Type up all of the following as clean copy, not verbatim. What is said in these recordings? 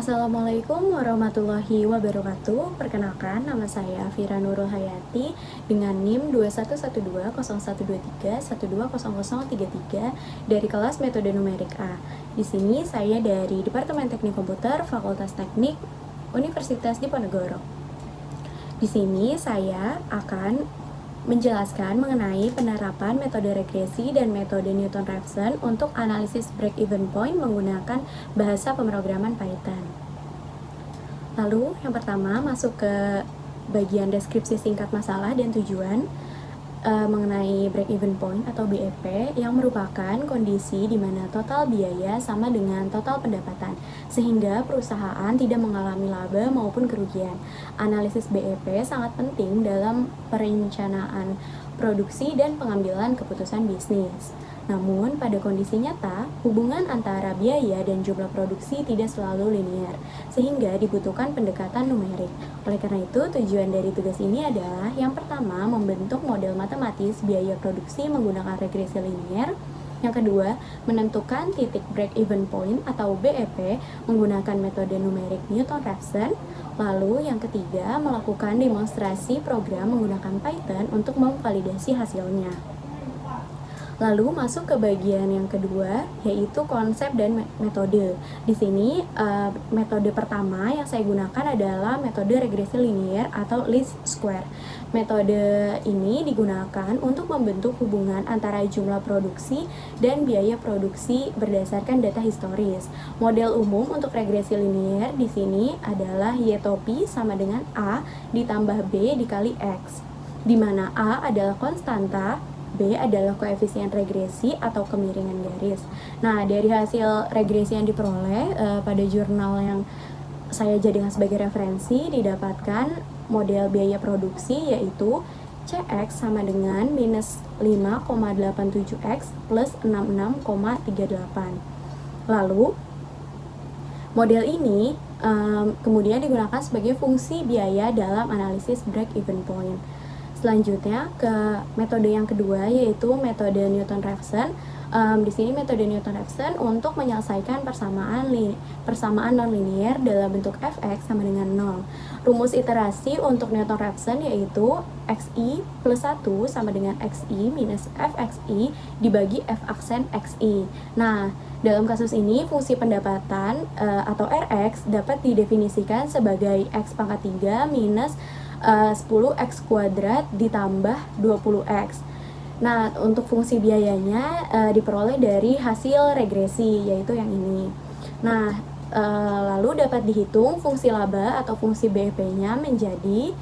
Assalamualaikum warahmatullahi wabarakatuh. Perkenalkan, nama saya Fira Nurul Hayati dengan NIM 21120123120033 dari kelas Metode Numerik A. Di sini saya dari Departemen Teknik Komputer Fakultas Teknik Universitas Diponegoro. Di sini saya akan menjelaskan mengenai penerapan metode regresi dan metode Newton-Raphson untuk analisis break-even point menggunakan bahasa pemrograman Python. Lalu, yang pertama masuk ke bagian deskripsi singkat masalah dan tujuan mengenai break-even point atau BEP yang merupakan kondisi di mana total biaya sama dengan total pendapatan, sehingga perusahaan tidak mengalami laba maupun kerugian. Analisis BEP sangat penting dalam perencanaan produksi dan pengambilan keputusan bisnis. Namun, pada kondisi nyata, hubungan antara biaya dan jumlah produksi tidak selalu linear, sehingga dibutuhkan pendekatan numerik. Oleh karena itu, tujuan dari tugas ini adalah yang pertama, membentuk model matematis biaya produksi menggunakan regresi linear. Yang kedua, menentukan titik break-even point atau BEP menggunakan metode numerik Newton-Raphson. Lalu yang ketiga, melakukan demonstrasi program menggunakan Python untuk memvalidasi hasilnya. Lalu masuk ke bagian yang kedua, yaitu konsep dan metode. Di sini metode pertama yang saya gunakan adalah metode regresi linear atau least square. Metode ini digunakan untuk membentuk hubungan antara jumlah produksi dan biaya produksi berdasarkan data historis. Model umum untuk regresi linear di sini adalah Y topi sama dengan A ditambah B dikali X, di mana A adalah konstanta, B adalah koefisien regresi atau kemiringan garis. Nah, dari hasil regresi yang diperoleh pada jurnal yang saya jadikan sebagai referensi, didapatkan model biaya produksi yaitu CX sama dengan minus 5,87X plus 66,38. Lalu, model ini kemudian digunakan sebagai fungsi biaya dalam analisis break-even point. Selanjutnya ke metode yang kedua, yaitu metode Newton-Raphson. Di sini metode Newton-Raphson untuk menyelesaikan persamaan non-linear dalam bentuk fx sama dengan 0. Rumus iterasi untuk Newton-Raphson yaitu xi plus 1 sama dengan xi minus fxi dibagi f aksen xi. Nah, dalam kasus ini fungsi pendapatan atau Rx dapat didefinisikan sebagai x pangkat 3 minus 10x kuadrat ditambah 20x. Nah, untuk fungsi biayanya diperoleh dari hasil regresi, yaitu yang ini. Nah, lalu dapat dihitung fungsi laba atau fungsi BEP-nya menjadi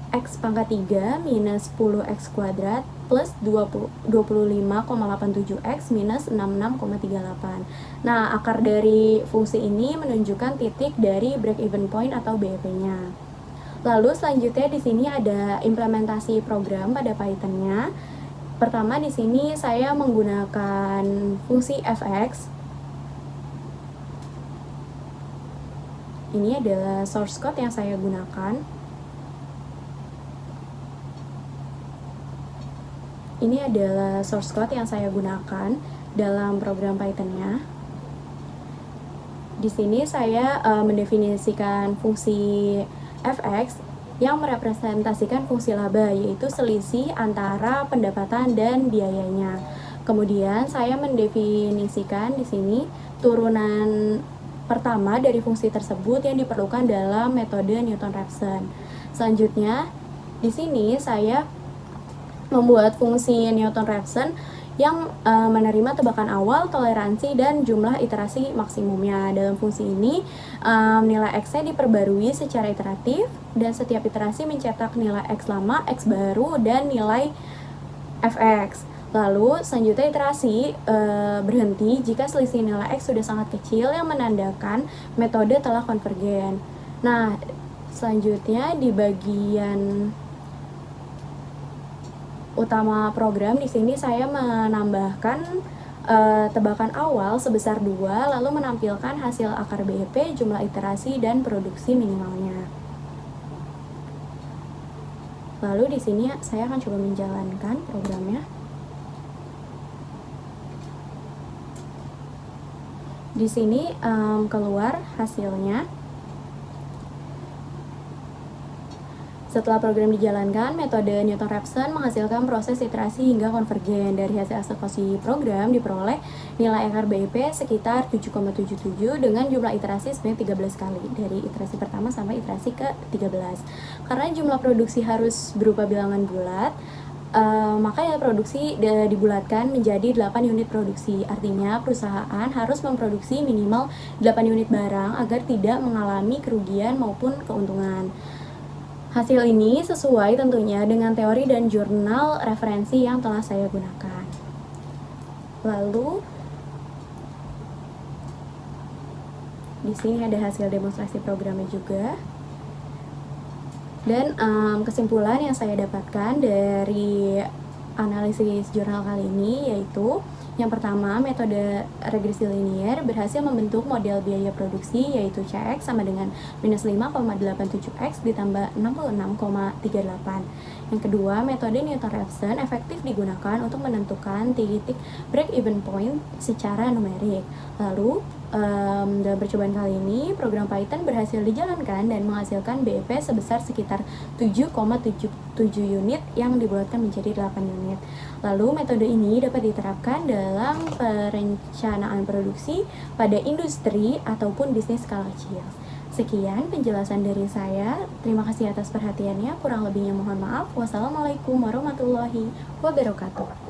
x pangkat 3 minus 10x kuadrat plus 25,87x minus 66,38. Nah, akar dari fungsi ini menunjukkan titik dari break-even point atau BEP-nya. Lalu selanjutnya di sini ada implementasi program pada Python-nya. Pertama di sini saya menggunakan fungsi fx. Ini adalah source code yang saya gunakan. Ini adalah source code yang saya gunakan dalam program Python-nya. Di sini saya mendefinisikan fungsi fx yang merepresentasikan fungsi laba, yaitu selisih antara pendapatan dan biayanya. Kemudian saya mendefinisikan di sini turunan pertama dari fungsi tersebut yang diperlukan dalam metode Newton-Raphson. Selanjutnya, di sini saya membuat fungsi Newton-Raphson yang menerima tebakan awal, toleransi, dan jumlah iterasi maksimumnya. Dalam fungsi ini, nilai X-nya diperbarui secara iteratif, dan setiap iterasi mencetak nilai X lama, X baru, dan nilai Fx. Lalu, selanjutnya iterasi berhenti jika selisih nilai X sudah sangat kecil yang menandakan metode telah konvergen. Nah, selanjutnya di bagian utama program di sini saya menambahkan tebakan awal sebesar 2, lalu menampilkan hasil akar BEP, jumlah iterasi, dan produksi minimalnya. Lalu di sini saya akan coba menjalankan programnya. Di sini keluar hasilnya. Setelah program dijalankan, metode Newton-Raphson menghasilkan proses iterasi hingga konvergen. Dari hasil eksekusi program diperoleh nilai akar BIP sekitar 7,77 dengan jumlah iterasi sebanyak 13 kali, dari iterasi pertama sampai iterasi ke-13. Karena jumlah produksi harus berupa bilangan bulat, maka ya produksi dibulatkan menjadi 8 unit produksi. Artinya perusahaan harus memproduksi minimal 8 unit barang agar tidak mengalami kerugian maupun keuntungan. Hasil ini sesuai tentunya dengan teori dan jurnal referensi yang telah saya gunakan. Lalu di sini ada hasil demonstrasi programnya juga. Dan kesimpulan yang saya dapatkan dari analisis jurnal kali ini yaitu yang pertama, metode regresi linier berhasil membentuk model biaya produksi yaitu CX sama dengan minus 5,87X ditambah 66,38. Yang kedua, metode Newton-Raphson efektif digunakan untuk menentukan titik break-even point secara numerik. Lalu, dalam percobaan kali ini, program Python berhasil dijalankan dan menghasilkan BIP sebesar sekitar 7,77 unit yang dibulatkan menjadi 8 unit. Lalu, metode ini dapat diterapkan dalam perencanaan produksi pada industri ataupun bisnis skala kecil. Sekian penjelasan dari saya. Terima kasih atas perhatiannya. Kurang lebihnya mohon maaf. Wassalamualaikum warahmatullahi wabarakatuh.